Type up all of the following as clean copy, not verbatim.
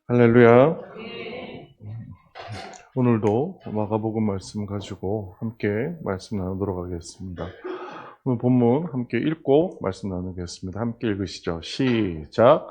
할렐루야. 오늘도 마가복음 말씀 가지고 함께 말씀 나누도록 하겠습니다. 오늘 본문 함께 읽고 말씀 나누겠습니다. 함께 읽으시죠. 시작.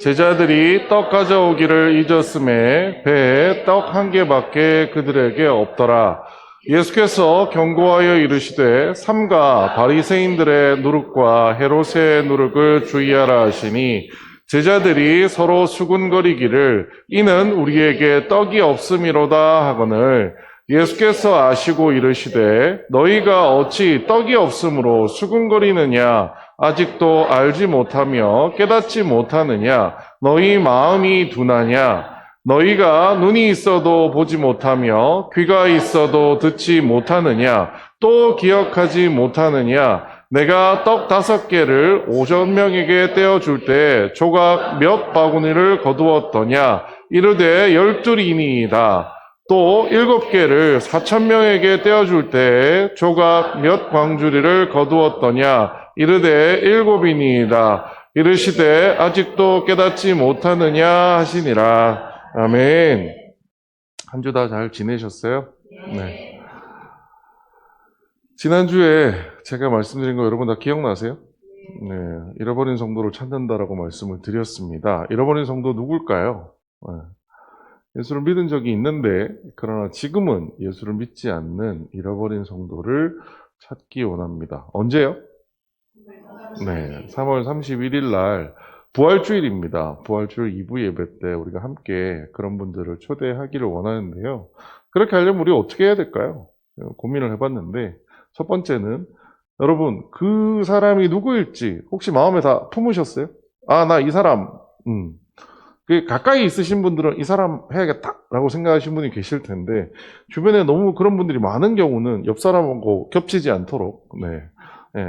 제자들이 떡 가져오기를 잊었음에 배에 떡 한 개밖에 그들에게 없더라. 예수께서 경고하여 이르시되 삼가 바리새인들의 누룩과 헤롯의 누룩을 주의하라 하시니 제자들이 서로 수군거리기를 이는 우리에게 떡이 없음이로다 하거늘 예수께서 아시고 이르시되 너희가 어찌 떡이 없음으로 수군거리느냐 아직도 알지 못하며 깨닫지 못하느냐 너희 마음이 둔하냐 너희가 눈이 있어도 보지 못하며 귀가 있어도 듣지 못하느냐 또 기억하지 못하느냐 내가 떡 5개를 5,000명에게 떼어줄 때 조각 몇 바구니를 거두었더냐 이르되 12이니이다. 또 7개를 4,000명에게 떼어줄 때 조각 몇 광주리를 거두었더냐 이르되 7이니이다. 이르시되 아직도 깨닫지 못하느냐 하시니라. 아멘. 한 주 다 잘 지내셨어요? 네. 지난주에 제가 말씀드린 거 여러분 다 기억나세요? 네. 잃어버린 성도를 찾는다라고 말씀을 드렸습니다. 잃어버린 성도 누굴까요? 네. 예수를 믿은 적이 있는데 그러나 지금은 예수를 믿지 않는 잃어버린 성도를 찾기 원합니다. 언제요? 네. 3월 31일 날 부활주일입니다. 부활주일 2부 예배 때 우리가 함께 그런 분들을 초대하기를 원하는데요. 그렇게 하려면 우리 어떻게 해야 될까요? 고민을 해봤는데 첫 번째는 여러분 그 사람이 누구일지 혹시 마음에 다 품으셨어요? 아, 나 이 사람 가까이 있으신 분들은 이 사람 해야겠다라고 생각하시는 분이 계실 텐데 주변에 너무 그런 분들이 많은 경우는 옆 사람하고 겹치지 않도록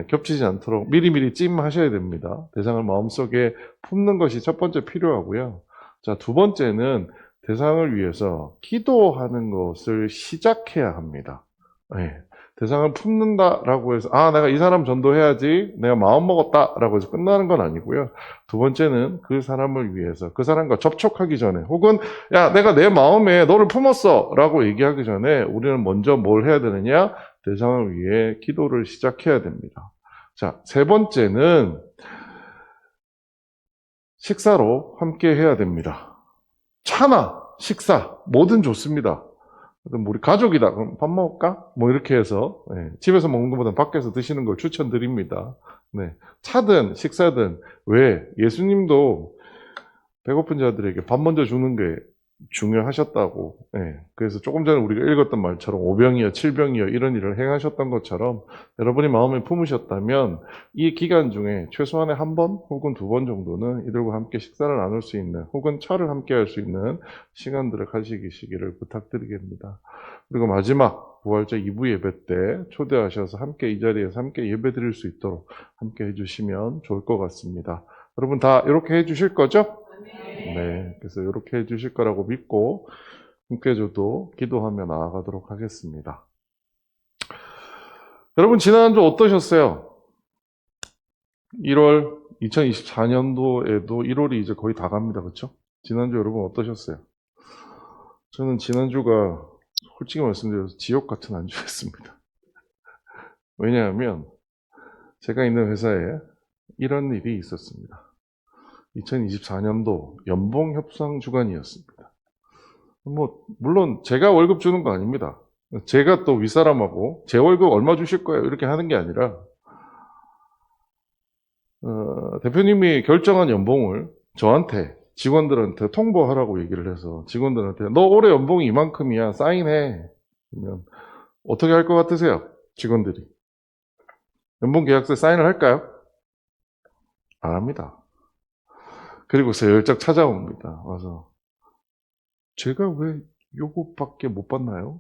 겹치지 않도록 미리미리 찜하셔야 됩니다. 대상을 마음속에 품는 것이 첫 번째 필요하고요. 자, 두 번째는 대상을 위해서 기도하는 것을 시작해야 합니다. 대상을 품는다라고 해서 내가 이 사람 전도해야지 내가 마음 먹었다라고 해서 끝나는 건 아니고요. 두 번째는 그 사람을 위해서 그 사람과 접촉하기 전에 혹은 야 내가 내 마음에 너를 품었어 라고 얘기하기 전에 우리는 먼저 뭘 해야 되느냐? 대상을 위해 기도를 시작해야 됩니다. 자, 세 번째는 식사로 함께 해야 됩니다. 차나 식사 뭐든 좋습니다. 우리 가족이다. 그럼 밥 먹을까? 뭐 이렇게 해서 집에서 먹는 것보다 밖에서 드시는 걸 추천드립니다. 차든 식사든 왜 예수님도 배고픈 자들에게 밥 먼저 주는 게 중요하셨다고. 그래서 조금 전에 우리가 읽었던 말처럼 5병이여 7병이여 이런 일을 행하셨던 것처럼 여러분이 마음에 품으셨다면 이 기간 중에 최소한에 한 번 혹은 2번 정도는 이들과 함께 식사를 나눌 수 있는 혹은 차를 함께 할 수 있는 시간들을 가지시기를 부탁드리겠습니다. 그리고 마지막 부활절 2부 예배 때 초대하셔서 함께 이 자리에서 함께 예배 드릴 수 있도록 함께 해주시면 좋을 것 같습니다. 여러분 다 이렇게 해주실 거죠? 네, 그래서 이렇게 해주실 거라고 믿고 함께 저도 기도하며 나아가도록 하겠습니다. 여러분 지난주 어떠셨어요? 2024년도에도 1월이 이제 거의 다 갑니다. 그렇죠? 지난주 여러분 어떠셨어요? 저는 지난주가 솔직히 말씀드려서 지옥 같은 한 주였습니다. 왜냐하면 제가 있는 회사에 이런 일이 있었습니다. 2024년도 연봉 협상 주간이었습니다. 물론 제가 월급 주는 거 아닙니다. 제가 또 윗사람하고 제 월급 얼마 주실 거예요? 이렇게 하는 게 아니라 대표님이 결정한 연봉을 저한테 직원들한테 통보하라고 얘기를 해서 직원들한테 너 올해 연봉이 이만큼이야 사인해. 그러면 어떻게 할 것 같으세요? 직원들이 연봉 계약서에 사인을 할까요? 안 합니다. 그리고 슬쩍 찾아옵니다. 와서 제가 왜 요것밖에 못 받나요?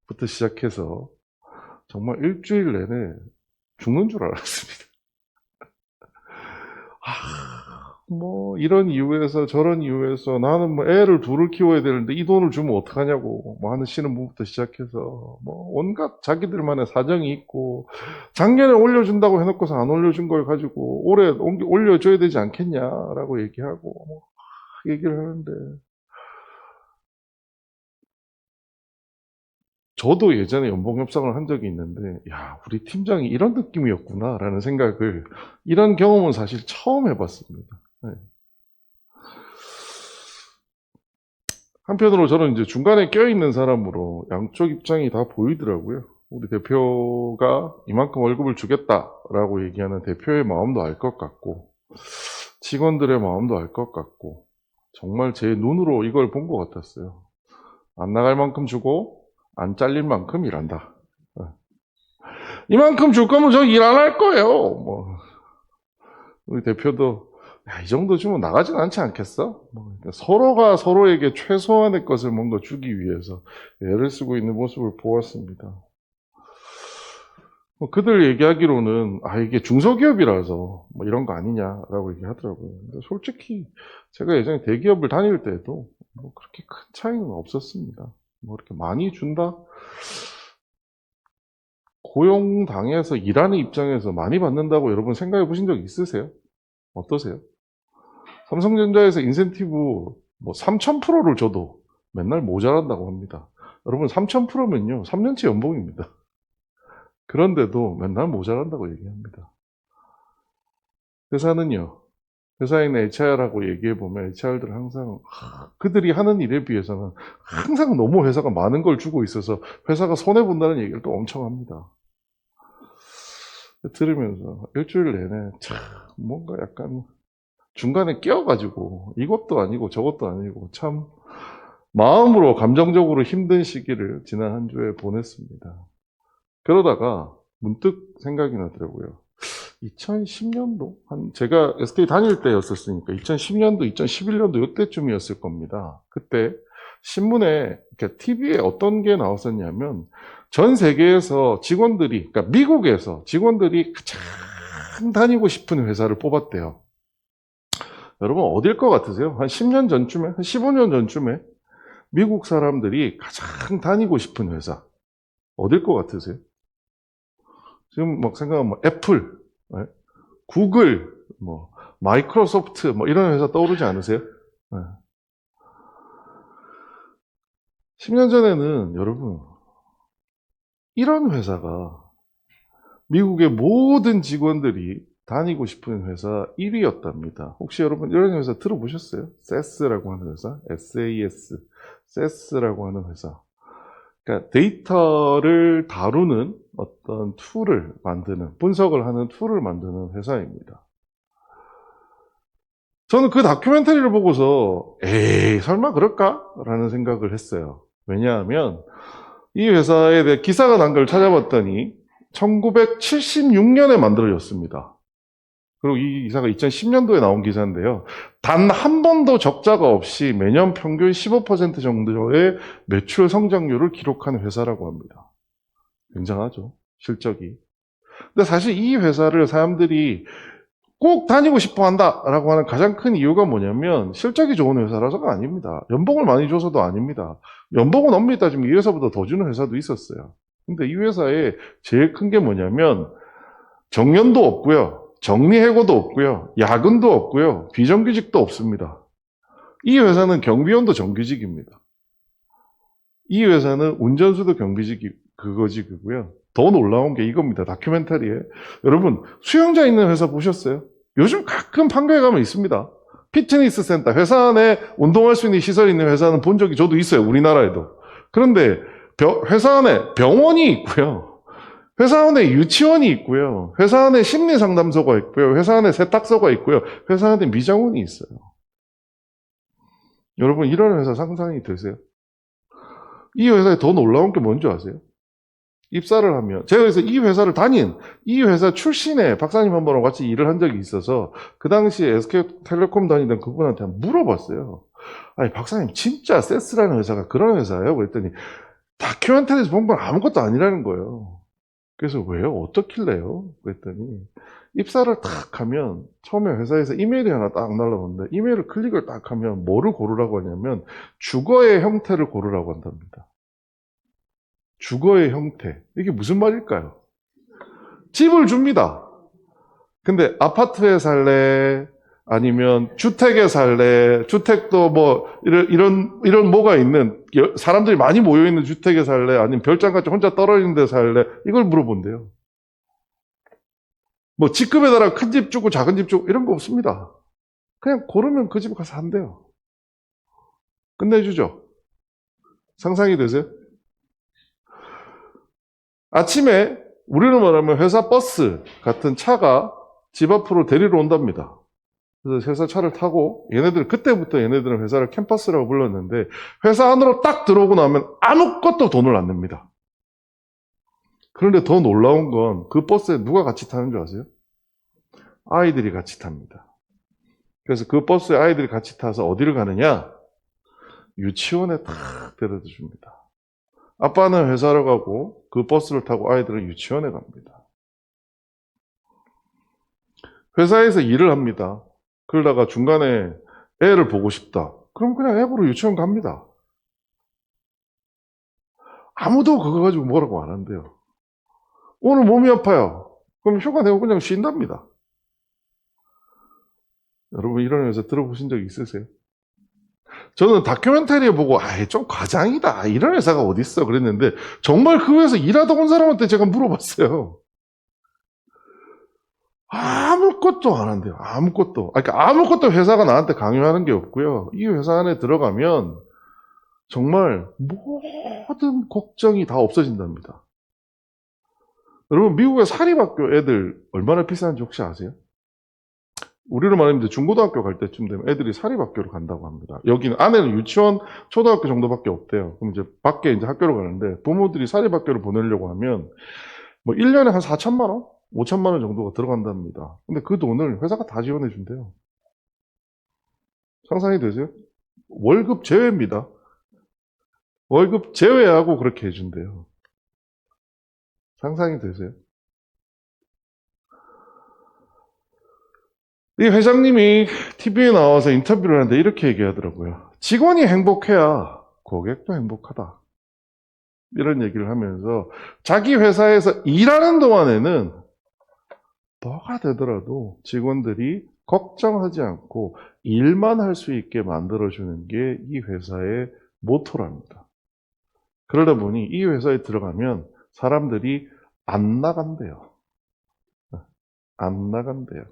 부터 시작해서 정말 일주일 내내 죽는 줄 알았습니다. 이런 이유에서 저런 이유에서 나는 애를 둘을 키워야 되는데 이 돈을 주면 어떡하냐고 하시는 분부터 시작해서 온갖 자기들만의 사정이 있고 작년에 올려준다고 해놓고서 안 올려준 걸 가지고 올해 올려줘야 되지 않겠냐라고 얘기하고 얘기를 하는데 저도 예전에 연봉 협상을 한 적이 있는데 야, 우리 팀장이 이런 느낌이었구나라는 생각을 이런 경험은 사실 처음 해봤습니다. 네. 한편으로 저는 이제 중간에 껴있는 사람으로 양쪽 입장이 다 보이더라고요. 우리 대표가 이만큼 월급을 주겠다라고 얘기하는 대표의 마음도 알 것 같고 직원들의 마음도 알 것 같고 정말 제 눈으로 이걸 본 것 같았어요. 안 나갈 만큼 주고 안 잘릴 만큼 일한다. 이만큼 줄 거면 저 일 안 할 거예요. 뭐 우리 대표도 야, 이 정도 주면 나가진 않지 않겠어? 그러니까 서로가 서로에게 최소한의 것을 뭔가 주기 위해서 애를 쓰고 있는 모습을 보았습니다. 그들 얘기하기로는 이게 중소기업이라서 뭐 이런 거 아니냐라고 얘기하더라고요. 근데 솔직히 제가 예전에 대기업을 다닐 때도 뭐 그렇게 큰 차이는 없었습니다. 뭐 이렇게 많이 준다? 고용당해서 일하는 입장에서 많이 받는다고 여러분 생각해 보신 적 있으세요? 어떠세요? 삼성전자에서 인센티브 뭐 3,000%를 줘도 맨날 모자란다고 합니다. 여러분 3,000%면요 3년치 연봉입니다. 그런데도 맨날 모자란다고 얘기합니다. 회사는요, 회사에 있는 HR하고 얘기해보면 HR들은 항상 그들이 하는 일에 비해서는 항상 너무 회사가 많은 걸 주고 있어서 회사가 손해본다는 얘기를 또 엄청 합니다. 들으면서 일주일 내내 참 뭔가 약간 중간에 끼어가지고 이것도 아니고 저것도 아니고 참 마음으로 감정적으로 힘든 시기를 지난 한 주에 보냈습니다. 그러다가 문득 생각이 나더라고요. 2010년도? 제가 SK 다닐 때였었으니까 2010년도, 2011년도 이때쯤이었을 겁니다. 그때 신문에, 그러니까 TV에 어떤 게 나왔었냐면 전 세계에서 직원들이, 그러니까 미국에서 직원들이 가장 다니고 싶은 회사를 뽑았대요. 여러분 어딜 것 같으세요? 한 10년 전쯤에, 한 15년 전쯤에 미국 사람들이 가장 다니고 싶은 회사 어딜 것 같으세요? 지금 막 생각하면 뭐 애플, 구글, 뭐 마이크로소프트 뭐 이런 회사 떠오르지 않으세요? 10년 전에는 여러분 이런 회사가 미국의 모든 직원들이 다니고 싶은 회사 1위였답니다. 혹시 여러분 이런 회사 들어보셨어요? 세스라고 하는 회사, SAS, 세스라고 하는 회사. 그러니까 데이터를 다루는 어떤 툴을 만드는, 분석을 하는 툴을 만드는 회사입니다. 저는 그 다큐멘터리를 보고서 에이 설마 그럴까? 라는 생각을 했어요. 왜냐하면 이 회사에 대해 기사가 난 걸 찾아봤더니 1976년에 만들어졌습니다. 그리고 이 기사가 2010년도에 나온 기사인데요. 단 한 번도 적자가 없이 매년 평균 15% 정도의 매출 성장률을 기록한 회사라고 합니다. 굉장하죠, 실적이. 근데 사실 이 회사를 사람들이 꼭 다니고 싶어 한다라고 하는 가장 큰 이유가 뭐냐면 실적이 좋은 회사라서가 아닙니다. 연봉을 많이 줘서도 아닙니다. 연봉은 엄밀히 따지면 이 회사보다 더 주는 회사도 있었어요. 근데 이 회사에 제일 큰 게 뭐냐면 정년도 없고요. 정리해고도 없고요. 야근도 없고요. 비정규직도 없습니다. 이 회사는 경비원도 정규직입니다. 이 회사는 운전수도 그거직이고요. 더 놀라운 게 이겁니다. 다큐멘터리에. 여러분, 수영장 있는 회사 보셨어요? 요즘 가끔 판교에 가면 있습니다. 피트니스 센터, 회사 안에 운동할 수 있는 시설이 있는 회사는 본 적이 저도 있어요. 우리나라에도. 그런데 회사 안에 병원이 있고요. 회사 안에 유치원이 있고요. 회사 안에 심리상담소가 있고요. 회사 안에 세탁소가 있고요. 회사 안에 미장원이 있어요. 여러분, 이런 회사 상상이 되세요? 이 회사에 더 놀라운 게 뭔지 아세요? 입사를 하면 제가 그래서 이 회사를 다닌 이 회사 출신의 박사님 한 분하고 같이 일을 한 적이 있어서 그 당시에 SK텔레콤 다니던 그분한테 물어봤어요. 아니 박사님 진짜 세스라는 회사가 그런 회사예요? 그랬더니 다큐멘터리에서 본 건 아무것도 아니라는 거예요. 그래서 왜요? 어떻길래요? 그랬더니 입사를 딱 하면 처음에 회사에서 이메일이 하나 딱 날라오는데 이메일을 클릭을 딱 하면 뭐를 고르라고 하냐면 주거의 형태를 고르라고 한답니다. 주거의 형태. 이게 무슨 말일까요? 집을 줍니다. 근데 아파트에 살래? 아니면 주택에 살래? 주택도 뭐 이런 뭐가 있는 사람들이 많이 모여 있는 주택에 살래? 아니면 별장같이 혼자 떨어지는 데 살래? 이걸 물어본대요. 뭐 직급에 따라 큰 집 주고 작은 집 주고 이런 거 없습니다. 그냥 고르면 그 집 가서 산대요. 끝내주죠. 상상이 되세요? 아침에 우리는 말하면 회사 버스 같은 차가 집 앞으로 데리러 온답니다. 그래서 회사 차를 타고 그때부터 얘네들은 회사를 캠퍼스라고 불렀는데 회사 안으로 딱 들어오고 나면 아무것도 돈을 안 냅니다. 그런데 더 놀라운 건 그 버스에 누가 같이 타는 줄 아세요? 아이들이 같이 탑니다. 그래서 그 버스에 아이들이 같이 타서 어디를 가느냐? 유치원에 탁 데려다 줍니다. 아빠는 회사로 가고 그 버스를 타고 아이들은 유치원에 갑니다. 회사에서 일을 합니다. 그러다가 중간에 애를 보고 싶다. 그럼 그냥 애 보러 유치원 갑니다. 아무도 그거 가지고 뭐라고 안 한대요. 오늘 몸이 아파요. 그럼 휴가 내고 그냥 쉰답니다. 여러분 이런 회사 들어보신 적 있으세요? 저는 다큐멘터리에 보고 좀 과장이다. 이런 회사가 어딨어 그랬는데 정말 그 회사 일하다 온 사람한테 제가 물어봤어요. 아무것도 안 한대요. 아무것도. 그러니까 아무것도 회사가 나한테 강요하는 게 없고요. 이 회사 안에 들어가면 정말 모든 걱정이 다 없어진답니다. 여러분 미국의 사립학교 애들 얼마나 비싼지 혹시 아세요? 우리로 말하면 중고등학교 갈 때쯤 되면 애들이 사립학교로 간다고 합니다. 여기는 안에는 유치원, 초등학교 정도밖에 없대요. 그럼 이제 밖에 이제 학교로 가는데 부모들이 사립학교를 보내려고 하면 뭐 1년에 한 4천만 원? 5천만 원 정도가 들어간답니다. 근데 그 돈을 회사가 다 지원해 준대요. 상상이 되세요? 월급 제외입니다. 월급 제외하고 그렇게 해준대요. 상상이 되세요? 이 회장님이 TV에 나와서 인터뷰를 하는데 이렇게 얘기하더라고요. 직원이 행복해야 고객도 행복하다. 이런 얘기를 하면서 자기 회사에서 일하는 동안에는 뭐가 되더라도 직원들이 걱정하지 않고 일만 할 수 있게 만들어주는 게 이 회사의 모토랍니다. 그러다 보니 이 회사에 들어가면 사람들이 안 나간대요. 안 나간대요.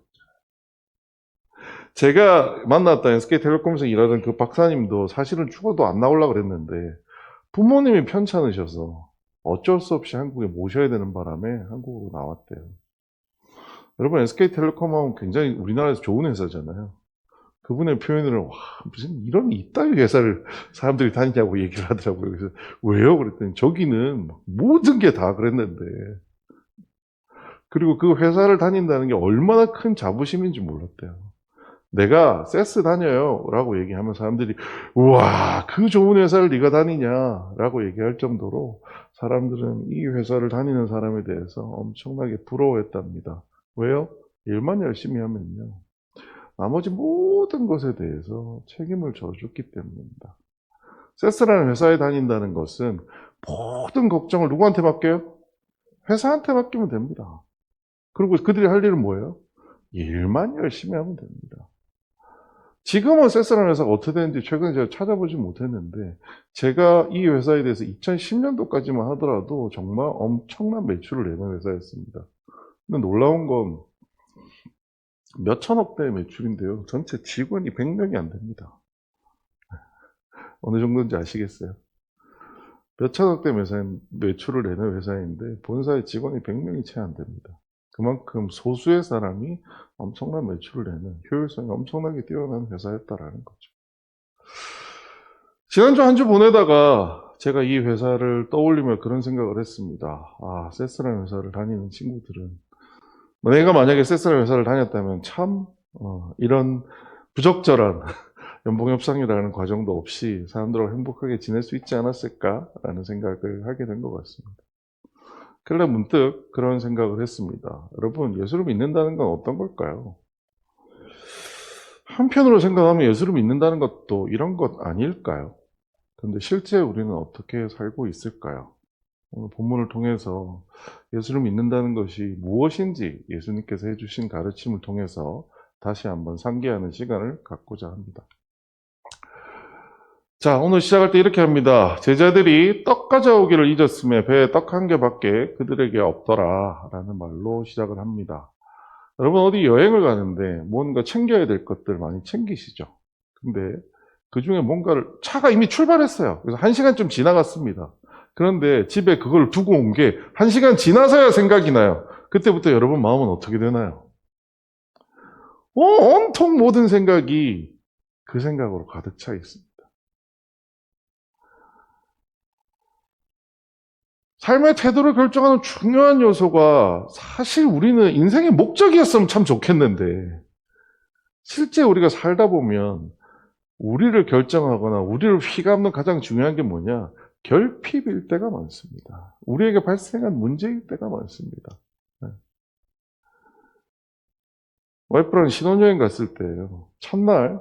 제가 만났던 SK텔레콤에서 일하던 그 박사님도 사실은 죽어도 안 나오려고 그랬는데 부모님이 편찮으셔서 어쩔 수 없이 한국에 모셔야 되는 바람에 한국으로 나왔대요. 여러분 SK텔레콤 하면 굉장히 우리나라에서 좋은 회사잖아요. 그분의 표현을 무슨 이런 이따위 회사를 사람들이 다니냐고 얘기를 하더라고요. 그래서 왜요? 그랬더니 저기는 모든 게 다 그랬는데 그리고 그 회사를 다닌다는 게 얼마나 큰 자부심인지 몰랐대요. 내가 세스 다녀요 라고 얘기하면 사람들이 우와 그 좋은 회사를 네가 다니냐 라고 얘기할 정도로 사람들은 이 회사를 다니는 사람에 대해서 엄청나게 부러워했답니다. 왜요? 일만 열심히 하면요 나머지 모든 것에 대해서 책임을 져줬기 때문입니다. 세스라는 회사에 다닌다는 것은 모든 걱정을 누구한테 맡겨요? 회사한테 맡기면 됩니다. 그리고 그들이 할 일은 뭐예요? 일만 열심히 하면 됩니다. 지금은 세스라는 회사가 어떻게 되는지 최근에 제가 찾아보지 못했는데 제가 이 회사에 대해서 2010년도까지만 하더라도 정말 엄청난 매출을 내는 회사였습니다. 근데 놀라운 건 몇천억 대의 매출인데요. 전체 직원이 100명이 안 됩니다. 어느 정도인지 아시겠어요? 몇천억 대 매출을 내는 회사인데 본사의 직원이 100명이 채 안 됩니다. 그만큼 소수의 사람이 엄청난 매출을 내는 효율성이 엄청나게 뛰어난 회사였다라는 거죠. 지난주 한 주 보내다가 제가 이 회사를 떠올리며 그런 생각을 했습니다. 세스라는 회사를 다니는 친구들은 내가 만약에 세스라는 회사를 다녔다면 참 이런 부적절한 연봉 협상이라는 과정도 없이 사람들하고 행복하게 지낼 수 있지 않았을까라는 생각을 하게 된 것 같습니다. 그러다 문득 그런 생각을 했습니다. 여러분, 예수를 믿는다는 건 어떤 걸까요? 한편으로 생각하면 예수를 믿는다는 것도 이런 것 아닐까요? 그런데 실제 우리는 어떻게 살고 있을까요? 오늘 본문을 통해서 예수를 믿는다는 것이 무엇인지 예수님께서 해주신 가르침을 통해서 다시 한번 상기하는 시간을 갖고자 합니다. 자, 오늘 시작할 때 이렇게 합니다. 제자들이 떡 가져오기를 잊었음에 배에 떡 한 개밖에 그들에게 없더라 라는 말로 시작을 합니다. 여러분 어디 여행을 가는데 뭔가 챙겨야 될 것들 많이 챙기시죠? 근데 그 중에 뭔가를 차가 이미 출발했어요. 그래서 1시간 좀 지나갔습니다. 그런데 집에 그걸 두고 온 게 1시간 지나서야 생각이 나요. 그때부터 여러분 마음은 어떻게 되나요? 온통 모든 생각이 그 생각으로 가득 차 있습니다. 삶의 태도를 결정하는 중요한 요소가 사실 우리는 인생의 목적이었으면 참 좋겠는데 실제 우리가 살다 보면 우리를 결정하거나 우리를 휘감는 가장 중요한 게 뭐냐? 결핍일 때가 많습니다. 우리에게 발생한 문제일 때가 많습니다. 와이프랑 신혼여행 갔을 때요. 첫날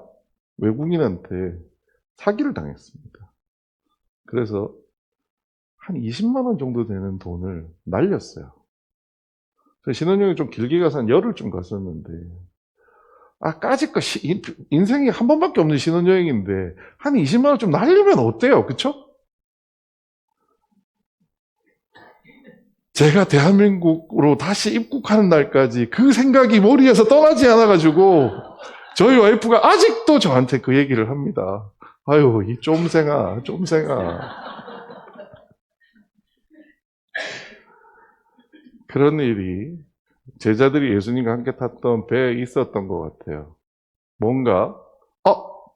외국인한테 사기를 당했습니다. 그래서 한 20만 원 정도 되는 돈을 날렸어요. 신혼여행 좀 길게 가서 한 열흘쯤 갔었는데 까짓 거 인생이 한 번밖에 없는 신혼여행인데 한 20만 원 좀 날리면 어때요? 그쵸? 제가 대한민국으로 다시 입국하는 날까지 그 생각이 머리에서 떠나지 않아가지고 저희 와이프가 아직도 저한테 그 얘기를 합니다. 아유, 이 쫌생아. 그런 일이 제자들이 예수님과 함께 탔던 배에 있었던 것 같아요. 뭔가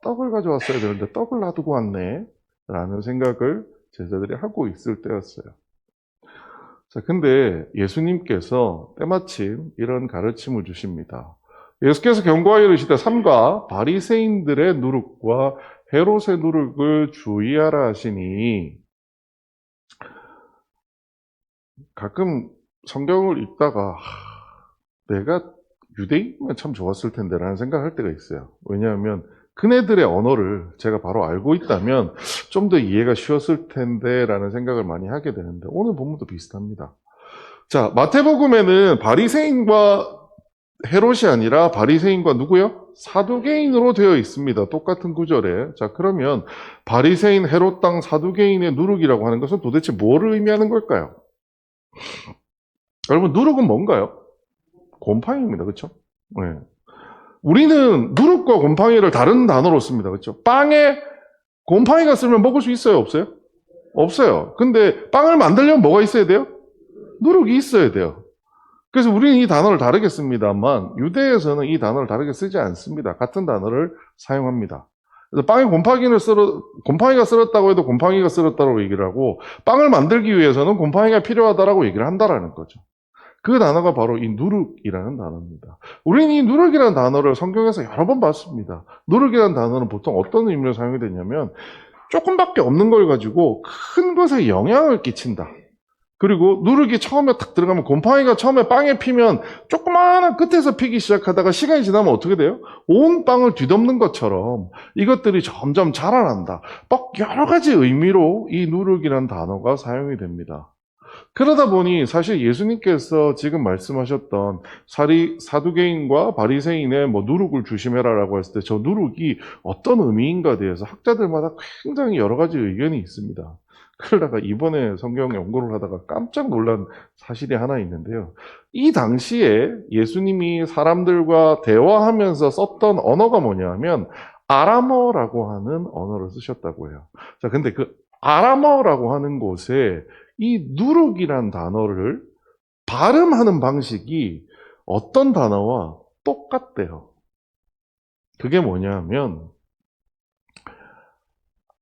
떡을 가져왔어야 되는데 떡을 놔두고 왔네 라는 생각을 제자들이 하고 있을 때였어요. 자, 근데 예수님께서 때마침 이런 가르침을 주십니다. 예수께서 경고하여 이르시되 삼가 바리새인들의 누룩과 헤롯의 누룩을 주의하라 하시니 가끔 성경을 읽다가 내가 유대인이면 참 좋았을 텐데 라는 생각을 할 때가 있어요. 왜냐하면 그네들의 언어를 제가 바로 알고 있다면 좀 더 이해가 쉬웠을 텐데 라는 생각을 많이 하게 되는데 오늘 본문도 비슷합니다. 자, 마태복음에는 바리새인과 헤롯이 아니라 바리새인과 누구요? 사두개인으로 되어 있습니다. 똑같은 구절에. 자, 그러면 바리새인, 헤롯당, 사두개인의 누룩이라고 하는 것은 도대체 뭐를 의미하는 걸까요? 여러분, 누룩은 뭔가요? 곰팡이입니다. 그렇죠? 네. 우리는 누룩과 곰팡이를 다른 단어로 씁니다. 그렇죠? 빵에 곰팡이가 쓰면 먹을 수 있어요? 없어요? 없어요. 근데 빵을 만들려면 뭐가 있어야 돼요? 누룩이 있어야 돼요. 그래서 우리는 이 단어를 다르게 씁니다만 유대에서는 이 단어를 다르게 쓰지 않습니다. 같은 단어를 사용합니다. 그래서 빵에 곰팡이가 쓸었다고 해도 곰팡이가 쓸었다고 얘기를 하고 빵을 만들기 위해서는 곰팡이가 필요하다라고 얘기를 한다라는 거죠. 그 단어가 바로 이 누룩이라는 단어입니다. 우리는 이 누룩이라는 단어를 성경에서 여러 번 봤습니다. 누룩이라는 단어는 보통 어떤 의미로 사용이 되냐면 조금밖에 없는 걸 가지고 큰 것에 영향을 끼친다. 그리고 누룩이 처음에 딱 들어가면 곰팡이가 처음에 빵에 피면 조그마한 끝에서 피기 시작하다가 시간이 지나면 어떻게 돼요? 온 빵을 뒤덮는 것처럼 이것들이 점점 자라난다. 막 여러 가지 의미로 이 누룩이라는 단어가 사용이 됩니다. 그러다 보니 사실 예수님께서 지금 말씀하셨던 사두개인과 바리새인의 누룩을 조심해라라고 했을 때 저 누룩이 어떤 의미인가에 대해서 학자들마다 굉장히 여러 가지 의견이 있습니다. 그러다가 이번에 성경 연구를 하다가 깜짝 놀란 사실이 하나 있는데요. 이 당시에 예수님이 사람들과 대화하면서 썼던 언어가 뭐냐면 아람어라고 하는 언어를 쓰셨다고 해요. 자, 근데 그 아람어라고 하는 곳에 이 누룩이란 단어를 발음하는 방식이 어떤 단어와 똑같대요. 그게 뭐냐면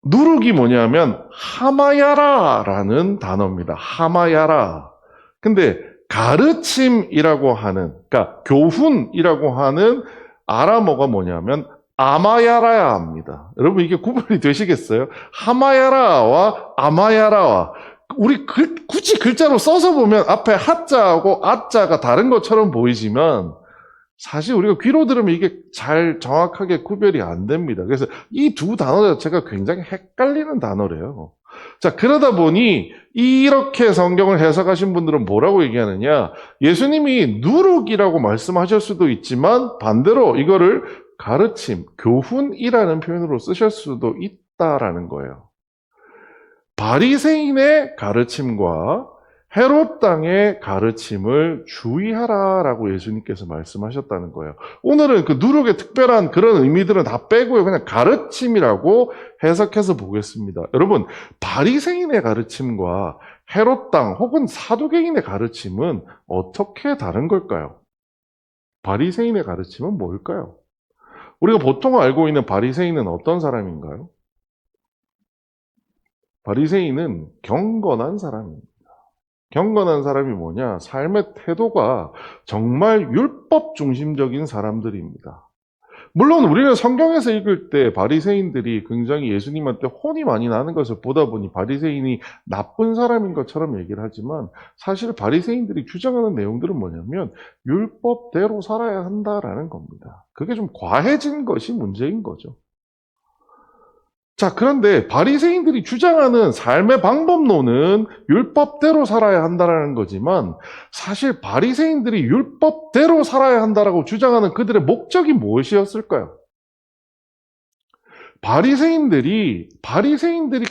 누룩이 뭐냐면 하마야라라는 단어입니다. 하마야라. 근데 가르침이라고 하는, 그러니까 교훈이라고 하는 아람어가 뭐냐면 아마야라야입니다. 여러분 이게 구분이 되시겠어요? 하마야라와 아마야라와 우리 굳이 글자로 써서 보면 앞에 하자하고 아자가 다른 것처럼 보이지만 사실 우리가 귀로 들으면 이게 잘 정확하게 구별이 안 됩니다. 그래서 이 두 단어 자체가 굉장히 헷갈리는 단어래요. 자, 그러다 보니 이렇게 성경을 해석하신 분들은 뭐라고 얘기하느냐? 예수님이 누룩이라고 말씀하실 수도 있지만 반대로 이거를 가르침, 교훈이라는 표현으로 쓰실 수도 있다라는 거예요. 바리새인의 가르침과 헤롯 땅의 가르침을 주의하라라고 예수님께서 말씀하셨다는 거예요. 오늘은 그 누룩의 특별한 그런 의미들은 다 빼고요. 그냥 가르침이라고 해석해서 보겠습니다. 여러분, 바리새인의 가르침과 헤롯 땅 혹은 사두개인의 가르침은 어떻게 다른 걸까요? 바리새인의 가르침은 뭘까요? 우리가 보통 알고 있는 바리새인은 어떤 사람인가요? 바리새인은 경건한 사람입니다. 경건한 사람이 뭐냐? 삶의 태도가 정말 율법 중심적인 사람들입니다. 물론 우리는 성경에서 읽을 때 바리새인들이 굉장히 예수님한테 혼이 많이 나는 것을 보다 보니 바리새인이 나쁜 사람인 것처럼 얘기를 하지만 사실 바리새인들이 주장하는 내용들은 뭐냐면 율법대로 살아야 한다라는 겁니다. 그게 좀 과해진 것이 문제인 거죠. 자, 그런데 바리새인들이 주장하는 삶의 방법론은 율법대로 살아야 한다는 거지만 사실 바리새인들이 율법대로 살아야 한다라고 주장하는 그들의 목적이 무엇이었을까요? 바리새인들이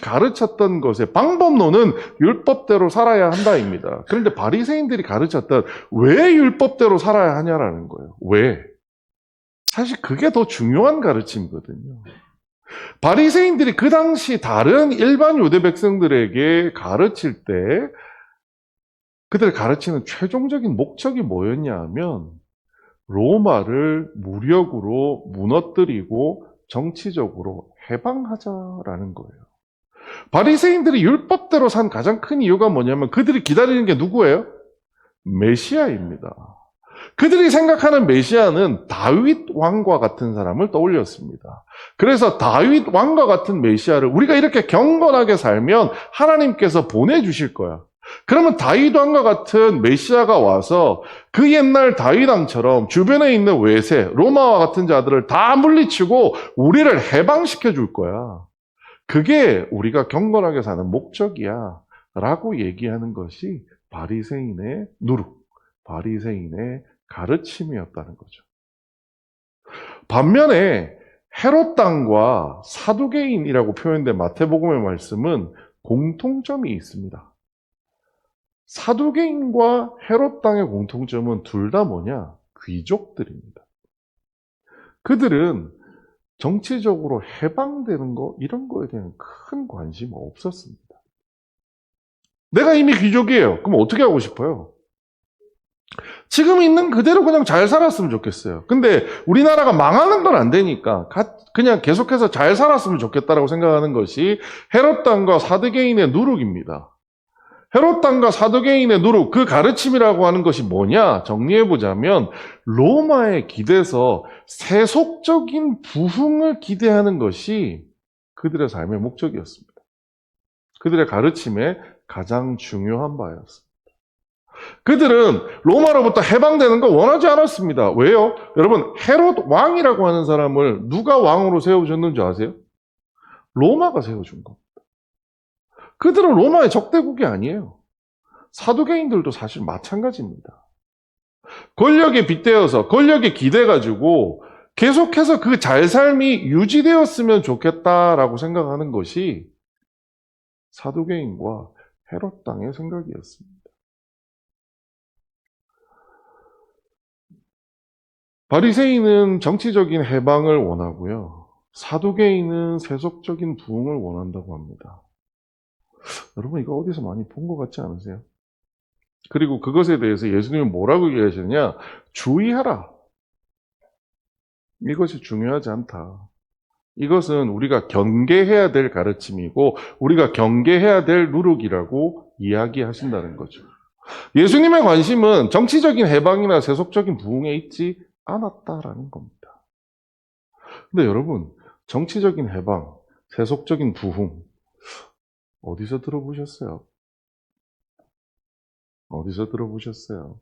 가르쳤던 것의 방법론은 율법대로 살아야 한다입니다. 그런데 바리새인들이 가르쳤던 왜 율법대로 살아야 하냐라는 거예요. 왜? 사실 그게 더 중요한 가르침이거든요. 바리새인들이 그 당시 다른 일반 유대 백성들에게 가르칠 때 그들을 가르치는 최종적인 목적이 뭐였냐 하면 로마를 무력으로 무너뜨리고 정치적으로 해방하자라는 거예요. 바리새인들이 율법대로 산 가장 큰 이유가 뭐냐면 그들이 기다리는 게 누구예요? 메시아입니다. 그들이 생각하는 메시아는 다윗 왕과 같은 사람을 떠올렸습니다. 그래서 다윗 왕과 같은 메시아를 우리가 이렇게 경건하게 살면 하나님께서 보내주실 거야. 그러면 다윗 왕과 같은 메시아가 와서 그 옛날 다윗 왕처럼 주변에 있는 외세, 로마와 같은 자들을 다 물리치고 우리를 해방시켜 줄 거야. 그게 우리가 경건하게 사는 목적이야. 라고 얘기하는 것이 바리새인의 누룩, 바리새인의 가르침이었다는 거죠. 반면에 헤롯 땅과 사두개인이라고 표현된 마태복음의 말씀은 공통점이 있습니다. 사두개인과 헤롯 땅의 공통점은 둘 다 뭐냐? 귀족들입니다. 그들은 정치적으로 해방되는 거 이런 거에 대한 큰 관심 없었습니다. 내가 이미 귀족이에요. 그럼 어떻게 하고 싶어요? 지금 있는 그대로 그냥 잘 살았으면 좋겠어요. 근데 우리나라가 망하는 건 안 되니까 그냥 계속해서 잘 살았으면 좋겠다라고 생각하는 것이 헤롯 땅과 사두개인의 누룩입니다. 헤롯 땅과 사두개인의 누룩, 그 가르침이라고 하는 것이 뭐냐? 정리해보자면 로마에 기대서 세속적인 부흥을 기대하는 것이 그들의 삶의 목적이었습니다. 그들의 가르침의 가장 중요한 바였습니다. 그들은 로마로부터 해방되는 거 원하지 않았습니다. 왜요? 여러분, 헤롯 왕이라고 하는 사람을 누가 왕으로 세워줬는지 아세요? 로마가 세워준 겁니다. 그들은 로마의 적대국이 아니에요. 사두개인들도 사실 마찬가지입니다. 권력에 빗대어서 권력에 기대가지고 계속해서 그 잘 삶이 유지되었으면 좋겠다라고 생각하는 것이 사두개인과 헤롯 땅의 생각이었습니다. 바리새인은 정치적인 해방을 원하고요. 사두개인은 세속적인 부흥을 원한다고 합니다. 여러분 이거 어디서 많이 본 것 같지 않으세요? 그리고 그것에 대해서 예수님은 뭐라고 얘기하시느냐? 주의하라. 이것이 중요하지 않다. 이것은 우리가 경계해야 될 가르침이고 우리가 경계해야 될 누룩이라고 이야기하신다는 거죠. 예수님의 관심은 정치적인 해방이나 세속적인 부흥에 있지 않았다라는 겁니다. 근데 여러분, 정치적인 해방, 세속적인 부흥 어디서 들어보셨어요? 어디서 들어보셨어요?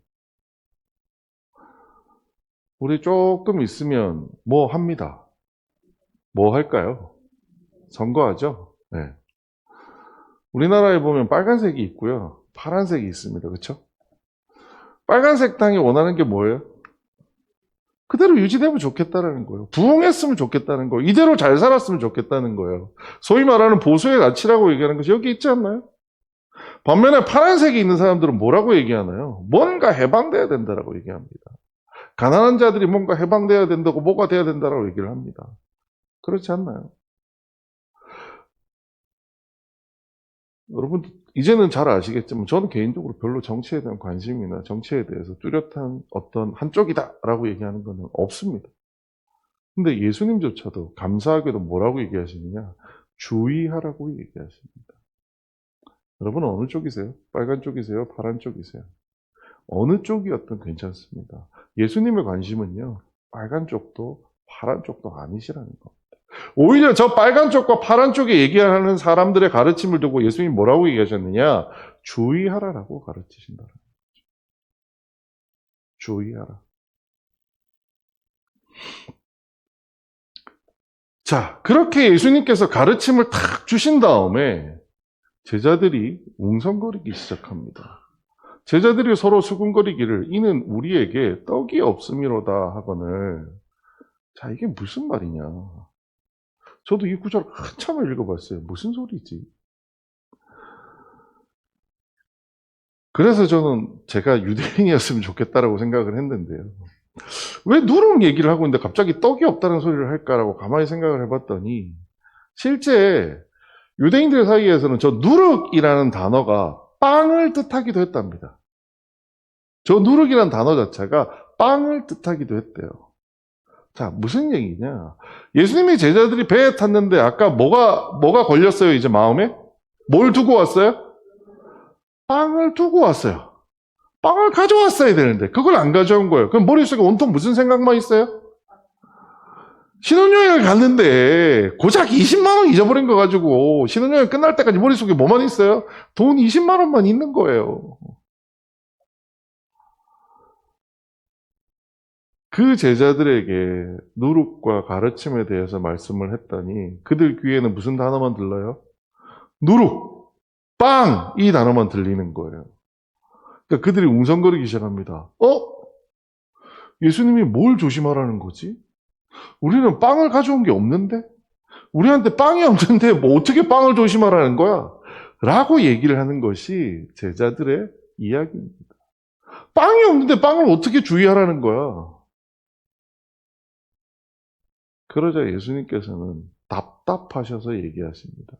우리 조금 있으면 뭐 합니다. 뭐 할까요? 선거하죠? 네. 우리나라에 보면 빨간색이 있고요. 파란색이 있습니다. 그렇죠? 빨간색 당이 원하는 게 뭐예요? 그대로 유지되면 좋겠다라는 거예요. 부흥했으면 좋겠다는 거예요. 이대로 잘 살았으면 좋겠다는 거예요. 소위 말하는 보수의 가치라고 얘기하는 것이 여기 있지 않나요? 반면에 파란색이 있는 사람들은 뭐라고 얘기하나요? 뭔가 해방돼야 된다라고 얘기합니다. 가난한 자들이 뭔가 해방돼야 된다고 뭐가 돼야 된다라고 얘기를 합니다. 그렇지 않나요? 여러분 이제는 잘 아시겠지만 저는 개인적으로 별로 정치에 대한 관심이나 정치에 대해서 뚜렷한 어떤 한쪽이다라고 얘기하는 것은 없습니다. 근데 예수님조차도 감사하게도 뭐라고 얘기하시느냐? 주의하라고 얘기하십니다. 여러분은 어느 쪽이세요? 빨간 쪽이세요? 파란 쪽이세요? 어느 쪽이었든 괜찮습니다. 예수님의 관심은요, 빨간 쪽도 파란 쪽도 아니시라는 겁니다. 오히려 저 빨간 쪽과 파란 쪽에 얘기하는 사람들의 가르침을 두고 예수님이 뭐라고 얘기하셨느냐? 주의하라라고 가르치신다는 거죠. 주의하라. 자, 그렇게 예수님께서 가르침을 탁 주신 다음에 제자들이 웅성거리기 시작합니다. 제자들이 서로 수군거리기를 이는 우리에게 떡이 없음이로다 하거늘. 자, 이게 무슨 말이냐. 저도 이 구절을 한참을 읽어봤어요. 무슨 소리지? 그래서 저는 제가 유대인이었으면 좋겠다라고 생각을 했는데요. 왜 누룩 얘기를 하고 있는데 갑자기 떡이 없다는 소리를 할까라고 가만히 생각을 해봤더니 실제 유대인들 사이에서는 저 누룩이라는 단어가 빵을 뜻하기도 했답니다. 저 누룩이라는 단어 자체가 빵을 뜻하기도 했대요. 자, 무슨 얘기냐? 예수님이 제자들이 배에 탔는데 아까 뭐가 걸렸어요, 이제 마음에? 뭘 두고 왔어요? 빵을 두고 왔어요. 빵을 가져왔어야 되는데, 그걸 안 가져온 거예요. 그럼 머릿속에 온통 무슨 생각만 있어요? 신혼여행을 갔는데, 고작 20만원 잊어버린 거 가지고, 신혼여행 끝날 때까지 머릿속에 뭐만 있어요? 돈 20만원만 있는 거예요. 그 제자들에게 누룩과 가르침에 대해서 말씀을 했더니 그들 귀에는 무슨 단어만 들려요? 누룩, 빵 이 단어만 들리는 거예요. 그러니까 그들이 웅성거리기 시작합니다. 예수님이 뭘 조심하라는 거지? 우리는 빵을 가져온 게 없는데? 우리한테 빵이 없는데 뭐 어떻게 빵을 조심하라는 거야? 라고 얘기를 하는 것이 제자들의 이야기입니다. 빵이 없는데 빵을 어떻게 주의하라는 거야? 그러자 예수님께서는 답답하셔서 얘기하십니다.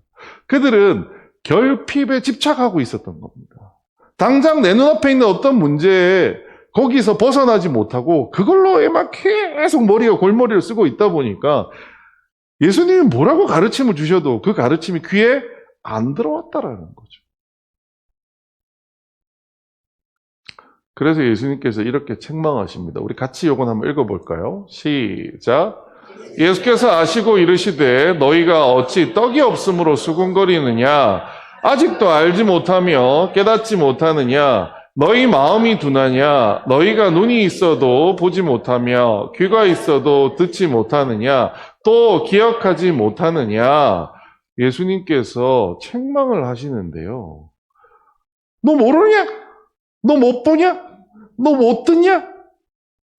그들은 결핍에 집착하고 있었던 겁니다. 당장 내 눈앞에 있는 어떤 문제에 거기서 벗어나지 못하고 그걸로에만 계속 머리와 골머리를 쓰고 있다 보니까 예수님이 뭐라고 가르침을 주셔도 그 가르침이 귀에 안 들어왔다라는 거죠. 그래서 예수님께서 이렇게 책망하십니다. 우리 같이 이건 한번 읽어볼까요? 시작. 예수께서 아시고 이르시되 너희가 어찌 떡이 없으므로 수군거리느냐? 아직도 알지 못하며 깨닫지 못하느냐? 너희 마음이 둔하냐? 너희가 눈이 있어도 보지 못하며 귀가 있어도 듣지 못하느냐? 또 기억하지 못하느냐? 예수님께서 책망을 하시는데요. 너 모르냐? 너 못 보냐? 너 못 듣냐?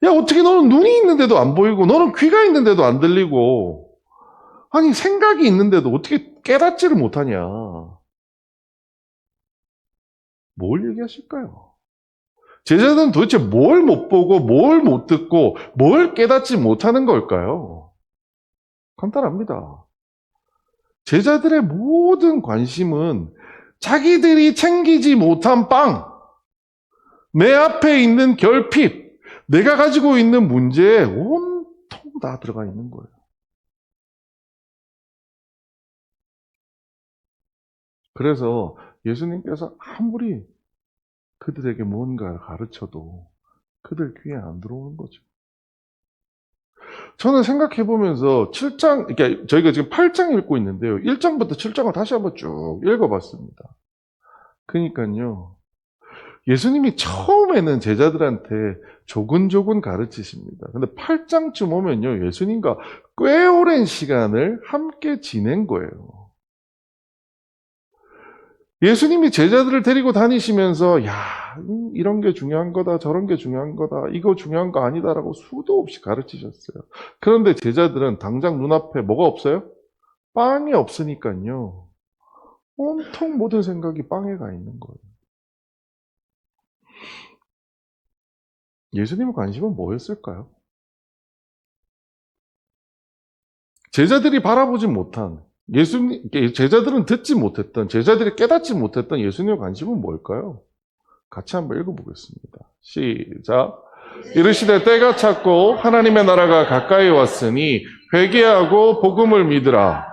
야, 어떻게 너는 눈이 있는데도 안 보이고, 너는 귀가 있는데도 안 들리고, 아니, 생각이 있는데도 어떻게 깨닫지를 못하냐. 뭘 얘기하실까요? 제자들은 도대체 뭘 못 보고, 뭘 못 듣고, 뭘 깨닫지 못하는 걸까요? 간단합니다. 제자들의 모든 관심은 자기들이 챙기지 못한 빵, 내 앞에 있는 결핍, 내가 가지고 있는 문제에 온통 다 들어가 있는 거예요. 그래서 예수님께서 아무리 그들에게 뭔가를 가르쳐도 그들 귀에 안 들어오는 거죠. 저는 생각해 보면서 7장, 그러니까 저희가 지금 8장 읽고 있는데요. 1장부터 7장을 다시 한번 쭉 읽어봤습니다. 그러니까요. 예수님이 처음에는 제자들한테 조근조근 가르치십니다. 근데 8장쯤 오면요, 예수님과 꽤 오랜 시간을 함께 지낸 거예요. 예수님이 제자들을 데리고 다니시면서 야, 이런 게 중요한 거다, 저런 게 중요한 거다, 이거 중요한 거 아니다라고 수도 없이 가르치셨어요. 그런데 제자들은 당장 눈앞에 뭐가 없어요? 빵이 없으니까요. 온통 모든 생각이 빵에 가 있는 거예요. 예수님의 관심은 뭐였을까요? 제자들이 바라보지 못한, 제자들은 듣지 못했던, 제자들이 깨닫지 못했던 예수님의 관심은 뭘까요? 같이 한번 읽어보겠습니다. 시작. 이르시되 때가 찼고 하나님의 나라가 가까이 왔으니 회개하고 복음을 믿으라.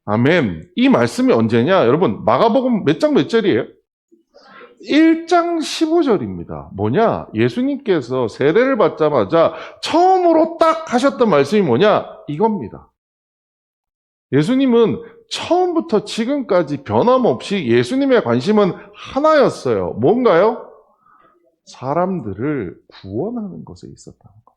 아멘. 이 말씀이 언제냐? 여러분, 마가복음 몇 장 몇 절이에요? 1장 15절입니다. 뭐냐? 예수님께서 세례를 받자마자 처음으로 딱 하셨던 말씀이 뭐냐? 이겁니다. 예수님은 처음부터 지금까지 변함없이 예수님의 관심은 하나였어요. 뭔가요? 사람들을 구원하는 것에 있었다는 겁니다.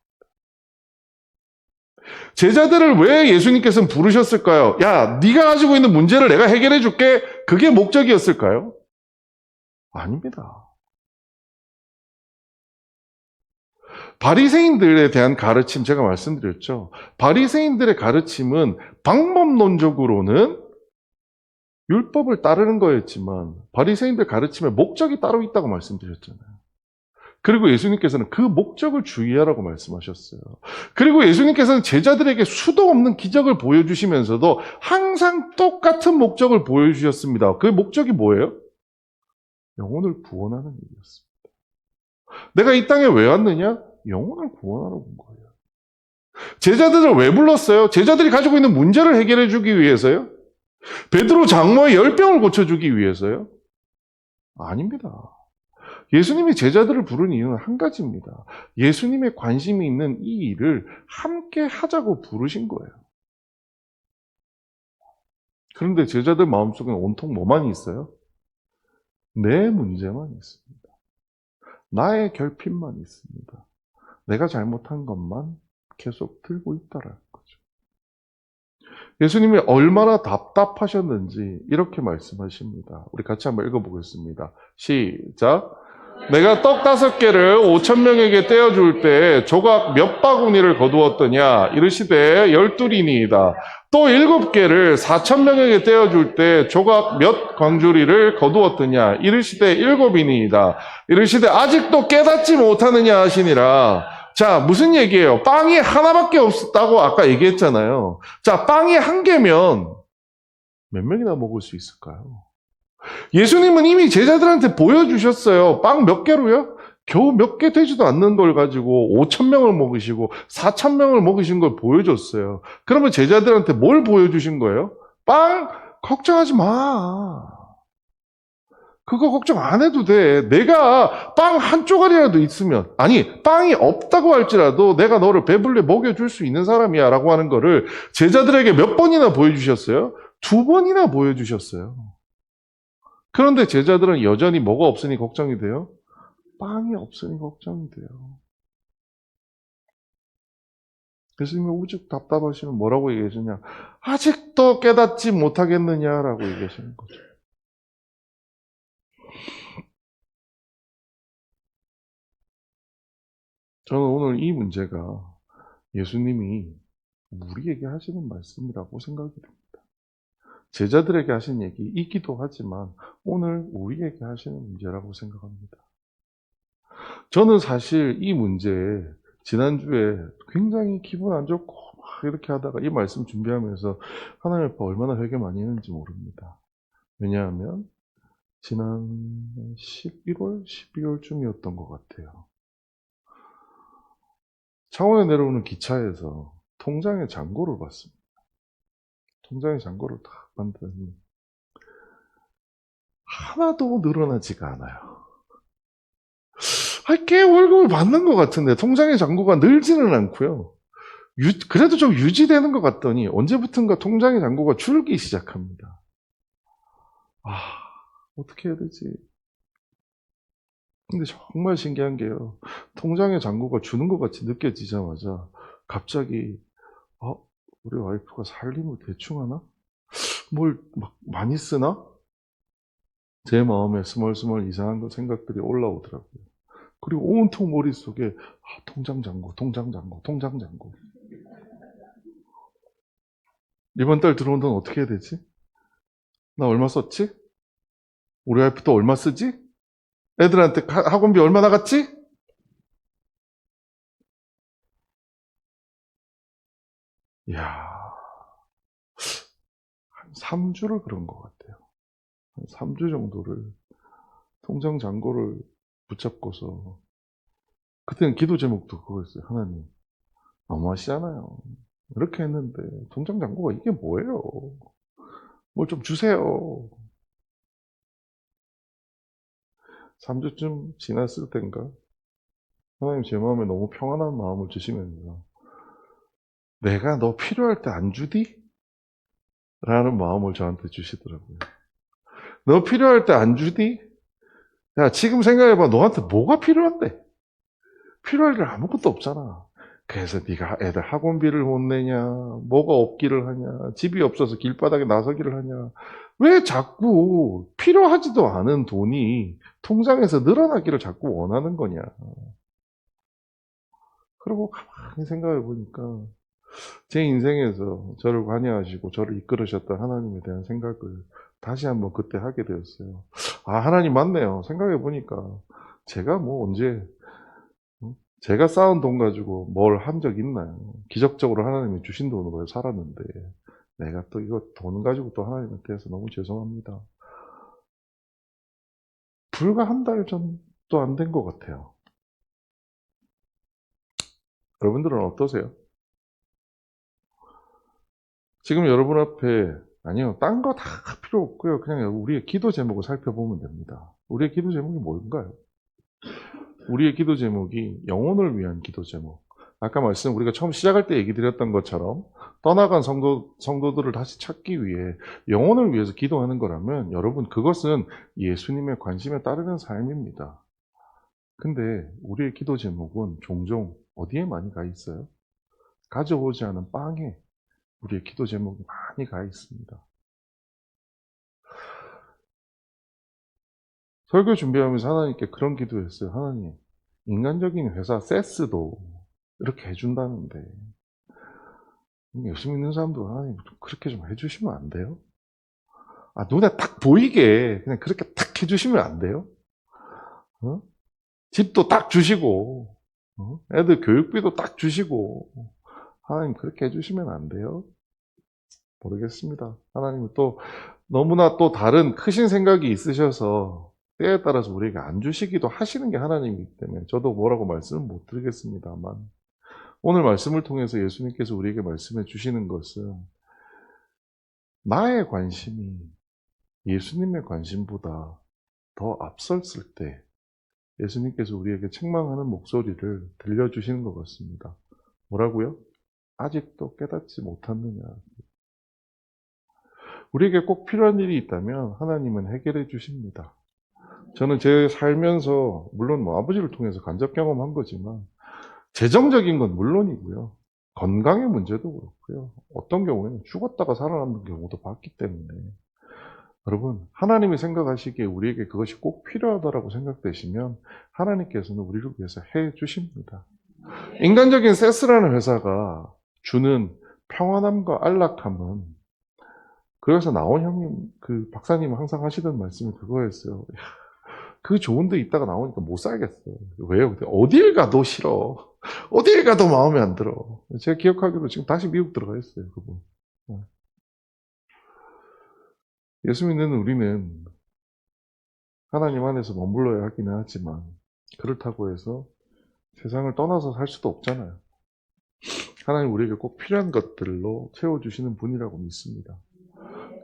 제자들을 왜 예수님께서는 부르셨을까요? 야, 네가 가지고 있는 문제를 내가 해결해 줄게. 그게 목적이었을까요? 아닙니다. 바리새인들에 대한 가르침 제가 말씀드렸죠. 바리새인들의 가르침은 방법론적으로는 율법을 따르는 거였지만 바리새인들 가르침에 목적이 따로 있다고 말씀드렸잖아요. 그리고 예수님께서는 그 목적을 주의하라고 말씀하셨어요. 그리고 예수님께서는 제자들에게 수도 없는 기적을 보여주시면서도 항상 똑같은 목적을 보여주셨습니다. 그 목적이 뭐예요? 영혼을 구원하는 일이었습니다. 내가 이 땅에 왜 왔느냐? 영혼을 구원하러 온 거예요. 제자들을 왜 불렀어요? 제자들이 가지고 있는 문제를 해결해 주기 위해서요? 베드로 장모의 열병을 고쳐주기 위해서요? 아닙니다. 예수님이 제자들을 부른 이유는 한 가지입니다. 예수님의 관심이 있는 이 일을 함께 하자고 부르신 거예요. 그런데 제자들 마음속에는 온통 뭐만 있어요? 내 문제만 있습니다. 나의 결핍만 있습니다. 내가 잘못한 것만 계속 들고 있다라는 거죠. 예수님이 얼마나 답답하셨는지 이렇게 말씀하십니다. 우리 같이 한번 읽어보겠습니다. 시작. 내가 떡 5개를 5,000명에게 떼어줄 때 조각 몇 바구니를 거두었더냐? 이르시되 12이니이다. 또 7개를 4,000명에게 떼어줄 때 조각 몇 광주리를 거두었더냐? 이르시되 7이니이다. 이르시되 아직도 깨닫지 못하느냐 하시니라. 자, 무슨 얘기예요? 빵이 하나밖에 없었다고 아까 얘기했잖아요. 자, 빵이 1개면 몇 명이나 먹을 수 있을까요? 예수님은 이미 제자들한테 보여주셨어요. 빵 몇 개로요? 겨우 몇 개 되지도 않는 걸 가지고 5,000명을 먹으시고 4,000명을 먹으신 걸 보여줬어요. 그러면 제자들한테 뭘 보여주신 거예요? 빵 걱정하지 마. 그거 걱정 안 해도 돼. 내가 빵 한 쪼가리라도 있으면, 아니 빵이 없다고 할지라도 내가 너를 배불리 먹여줄 수 있는 사람이야 라고 하는 거를 제자들에게 몇 번이나 보여주셨어요? 2번이나 보여주셨어요. 그런데 제자들은 여전히 뭐가 없으니 걱정이 돼요? 빵이 없으니 걱정이 돼요. 예수님이 오죽 답답하시면 뭐라고 얘기하시냐? 아직도 깨닫지 못하겠느냐라고 얘기하시는 거죠. 저는 오늘 이 문제가 예수님이 우리에게 하시는 말씀이라고 생각이 듭니다. 제자들에게 하신 얘기이기도 하지만 오늘 우리에게 하시는 문제라고 생각합니다. 저는 사실 이 문제에 지난주에 굉장히 기분 안 좋고 막 이렇게 하다가 이 말씀 준비하면서 하나님 앞에 얼마나 회개 많이 했는지 모릅니다. 왜냐하면 지난 11월, 12월쯤이었던 것 같아요. 창원에 내려오는 기차에서 통장의 잔고를 봤습니다. 통장의 잔고를 딱 봤더니 하나도 늘어나지가 않아요. 꽤 월급을 받는 것 같은데 통장의 잔고가 늘지는 않고요. 그래도 좀 유지되는 것 같더니 언제부턴가 통장의 잔고가 줄기 시작합니다. 어떻게 해야 되지? 근데 정말 신기한 게요. 통장의 잔고가 주는 것 같이 느껴지자마자 갑자기 우리 와이프가 살림을 대충 하나? 뭘 막 많이 쓰나? 제 마음에 스멀스멀 이상한 생각들이 올라오더라고요. 그리고 온통 머릿속에 통장 잔고, 통장 잔고, 통장 잔고. 이번 달 들어온 돈 어떻게 해야 되지? 나 얼마 썼지? 우리 와이프 또 얼마 쓰지? 애들한테 학원비 얼마 나갔지? 이야, 한 3주를 그런 것 같아요. 한 3주 정도를 통장 잔고를 붙잡고서, 그때는 기도 제목도 그거였어요. 하나님, 너무하시잖아요. 이렇게 했는데 통장 잔고가 이게 뭐예요? 뭘 좀 주세요. 3주쯤 지났을 땐가 하나님 제 마음에 너무 평안한 마음을 주시면서 내가 너 필요할 때 안 주디? 라는 마음을 저한테 주시더라고요. 너 필요할 때 안 주디? 야, 지금 생각해봐. 너한테 뭐가 필요한데? 필요할 일 아무것도 없잖아. 그래서 네가 애들 학원비를 못 내냐, 뭐가 없기를 하냐, 집이 없어서 길바닥에 나서기를 하냐. 왜 자꾸 필요하지도 않은 돈이 통장에서 늘어나기를 자꾸 원하는 거냐. 그리고 가만히 생각해 보니까 제 인생에서 저를 관여하시고 저를 이끌으셨던 하나님에 대한 생각을 다시 한번 그때 하게 되었어요. 하나님 맞네요. 생각해 보니까 제가 뭐 언제 제가 쌓은 돈 가지고 뭘 한 적 있나요? 기적적으로 하나님이 주신 돈으로 살았는데 내가 또 이거 돈 가지고 또 하나님에 대해서 너무 죄송합니다. 불과 한 달 전도 안 된 것 같아요. 여러분들은 어떠세요? 지금 여러분 앞에 아니요, 딴 거 다 필요 없고요. 그냥 우리의 기도 제목을 살펴보면 됩니다. 우리의 기도 제목이 뭔가요? 우리의 기도 제목이 영혼을 위한 기도 제목. 아까 우리가 처음 시작할 때 얘기 드렸던 것처럼 떠나간 성도들을 다시 찾기 위해 영혼을 위해서 기도하는 거라면 여러분 그것은 예수님의 관심에 따르는 삶입니다. 근데 우리의 기도 제목은 종종 어디에 많이 가 있어요? 가져오지 않은 빵에 우리의 기도 제목이 많이 가 있습니다. 설교 준비하면서 하나님께 그런 기도했어요. 하나님, 인간적인 회사 세스도 이렇게 해준다는데 예수 믿는 사람도 하나님 그렇게 좀 해주시면 안 돼요? 눈에 딱 보이게 그냥 그렇게 딱 해주시면 안 돼요? 어? 집도 딱 주시고 애들 교육비도 딱 주시고 하나님 그렇게 해주시면 안 돼요? 모르겠습니다. 하나님은 또 너무나 또 다른 크신 생각이 있으셔서 때에 따라서 우리에게 안 주시기도 하시는 게 하나님이기 때문에 저도 뭐라고 말씀을 못 드리겠습니다만 오늘 말씀을 통해서 예수님께서 우리에게 말씀해 주시는 것은 나의 관심이 예수님의 관심보다 더 앞섰을 때 예수님께서 우리에게 책망하는 목소리를 들려주시는 것 같습니다. 뭐라고요? 아직도 깨닫지 못하느냐. 우리에게 꼭 필요한 일이 있다면 하나님은 해결해 주십니다. 저는 제 살면서 물론 아버지를 통해서 간접 경험한 거지만 재정적인 건 물론이고요. 건강의 문제도 그렇고요. 어떤 경우에는 죽었다가 살아남는 경우도 봤기 때문에 여러분 하나님이 생각하시기에 우리에게 그것이 꼭 필요하다고 생각되시면 하나님께서는 우리를 위해서 해 주십니다. 인간적인 세스라는 회사가 주는 평안함과 안락함은 그래서 나온 형님, 그 박사님은 항상 하시던 말씀이 그거였어요. 그 좋은 데 있다가 나오니까 못 살겠어. 왜요? 어딜 가도 싫어. 어딜 가도 마음에 안 들어. 제가 기억하기로 지금 다시 미국 들어가 있어요, 그분. 예수 믿는 우리는 하나님 안에서 머물러야 하기는 하지만 그렇다고 해서 세상을 떠나서 살 수도 없잖아요. 하나님 우리에게 꼭 필요한 것들로 채워주시는 분이라고 믿습니다.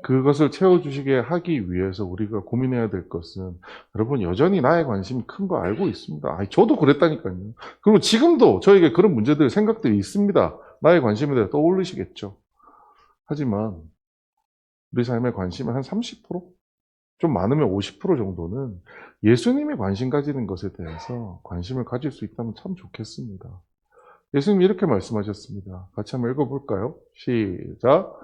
그것을 채워주시게 하기 위해서 우리가 고민해야 될 것은 여러분 여전히 나의 관심이 큰 거 알고 있습니다. 저도 그랬다니까요. 그리고 지금도 저에게 그런 문제들 생각들이 있습니다. 나의 관심에 대해 떠올리시겠죠. 하지만 우리 삶의 관심은 한 30%? 좀 많으면 50% 정도는 예수님이 관심 가지는 것에 대해서 관심을 가질 수 있다면 참 좋겠습니다. 예수님이 이렇게 말씀하셨습니다. 같이 한번 읽어볼까요? 시작.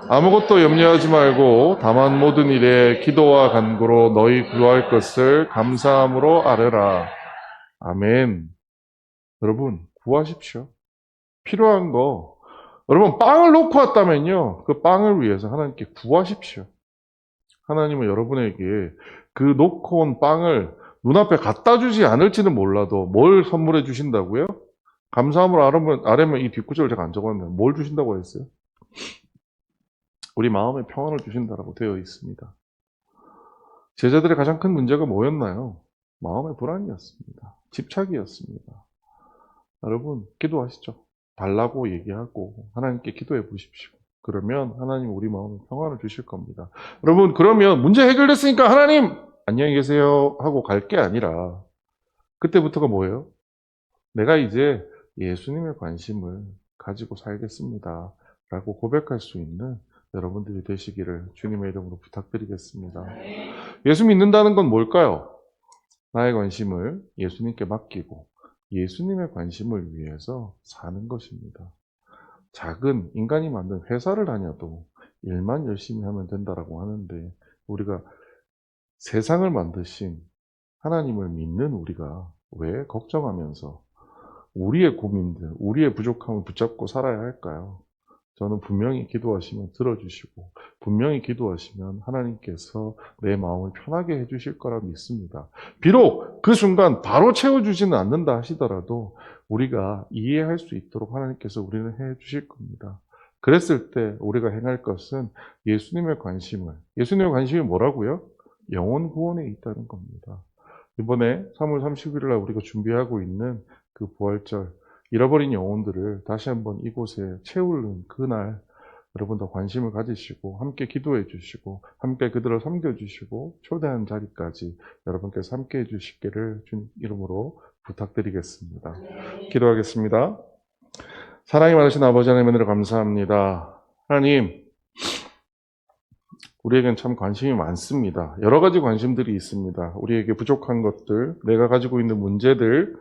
아무것도 염려하지 말고 다만 모든 일에 기도와 간구로 너희 구할 것을 감사함으로 아뢰라. 아멘. 여러분, 구하십시오. 필요한 거, 여러분 빵을 놓고 왔다면요, 그 빵을 위해서 하나님께 구하십시오. 하나님은 여러분에게 그 놓고 온 빵을 눈앞에 갖다 주지 않을지는 몰라도 뭘 선물해 주신다고요? 감사함으로 아뢰면 이 뒷구절을 제가 안 적었는데 뭘 주신다고 했어요? 우리 마음에 평안을 주신다라고 되어 있습니다. 제자들의 가장 큰 문제가 뭐였나요? 마음의 불안이었습니다. 집착이었습니다. 여러분, 기도하시죠. 달라고 얘기하고 하나님께 기도해 보십시오. 그러면 하나님 우리 마음에 평안을 주실 겁니다. 여러분, 그러면 문제 해결됐으니까 하나님 안녕히 계세요 하고 갈 게 아니라 그때부터가 뭐예요? 내가 이제 예수님의 관심을 가지고 살겠습니다 라고 고백할 수 있는 여러분들이 되시기를 주님의 이름으로 부탁드리겠습니다. 예수 믿는다는 건 뭘까요? 나의 관심을 예수님께 맡기고 예수님의 관심을 위해서 사는 것입니다. 작은 인간이 만든 회사를 다녀도 일만 열심히 하면 된다라고 하는데 우리가 세상을 만드신 하나님을 믿는 우리가 왜 걱정하면서 우리의 고민들, 우리의 부족함을 붙잡고 살아야 할까요? 저는 분명히 기도하시면 들어주시고 분명히 기도하시면 하나님께서 내 마음을 편하게 해주실 거라 믿습니다. 비록 그 순간 바로 채워주지는 않는다 하시더라도 우리가 이해할 수 있도록 하나님께서 우리는 해주실 겁니다. 그랬을 때 우리가 행할 것은 예수님의 관심이 뭐라고요? 영혼 구원에 있다는 겁니다. 이번에 3월 30일 날 우리가 준비하고 있는 그 부활절, 잃어버린 영혼들을 다시 한번 이곳에 채우는 그날 여러분도 관심을 가지시고 함께 기도해 주시고 함께 그들을 섬겨주시고 초대한 자리까지 여러분께서 함께 해주시기를 주님 이름으로 부탁드리겠습니다. 기도하겠습니다. 사랑이 많으신 아버지 하나님 은혜를 감사합니다. 하나님, 우리에겐 참 관심이 많습니다. 여러 가지 관심들이 있습니다. 우리에게 부족한 것들, 내가 가지고 있는 문제들,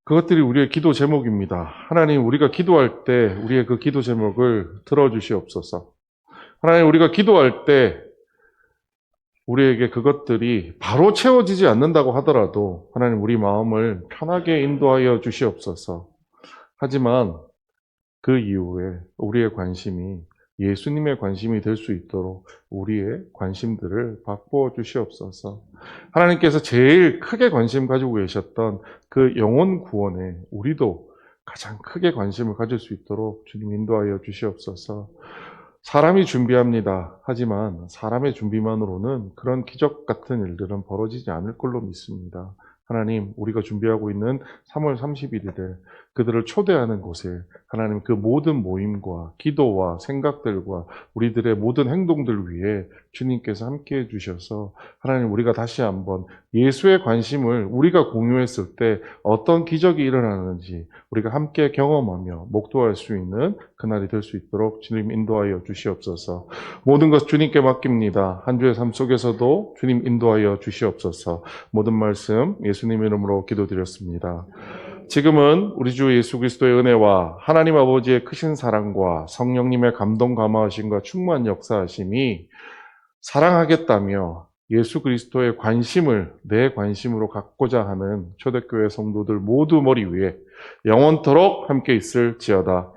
그것들이 우리의 기도 제목입니다. 하나님, 우리가 기도할 때 우리의 그 기도 제목을 들어주시옵소서. 하나님, 우리가 기도할 때 우리에게 그것들이 바로 채워지지 않는다고 하더라도 하나님, 우리 마음을 편하게 인도하여 주시옵소서. 하지만 그 이후에 우리의 관심이 예수님의 관심이 될 수 있도록 우리의 관심들을 바꾸어 주시옵소서. 하나님께서 제일 크게 관심 가지고 계셨던 그 영혼 구원에 우리도 가장 크게 관심을 가질 수 있도록 주님 인도하여 주시옵소서. 사람이 준비합니다. 하지만 사람의 준비만으로는 그런 기적 같은 일들은 벌어지지 않을 걸로 믿습니다. 하나님, 우리가 준비하고 있는 3월 31일에 그들을 초대하는 곳에 하나님 그 모든 모임과 기도와 생각들과 우리들의 모든 행동들 위해 주님께서 함께 해주셔서 하나님, 우리가 다시 한번 예수의 관심을 우리가 공유했을 때 어떤 기적이 일어나는지 우리가 함께 경험하며 목도할 수 있는 그날이 될 수 있도록 주님 인도하여 주시옵소서. 모든 것 주님께 맡깁니다. 한 주의 삶 속에서도 주님 인도하여 주시옵소서. 모든 말씀 예수님 이름으로 기도드렸습니다. 지금은 우리 주 예수 그리스도의 은혜와 하나님 아버지의 크신 사랑과 성령님의 감동 감화하심과 충만한 역사하심이 사랑하겠다며 예수 그리스도의 관심을 내 관심으로 갖고자 하는 초대교회 성도들 모두 머리 위에 영원토록 함께 있을지어다.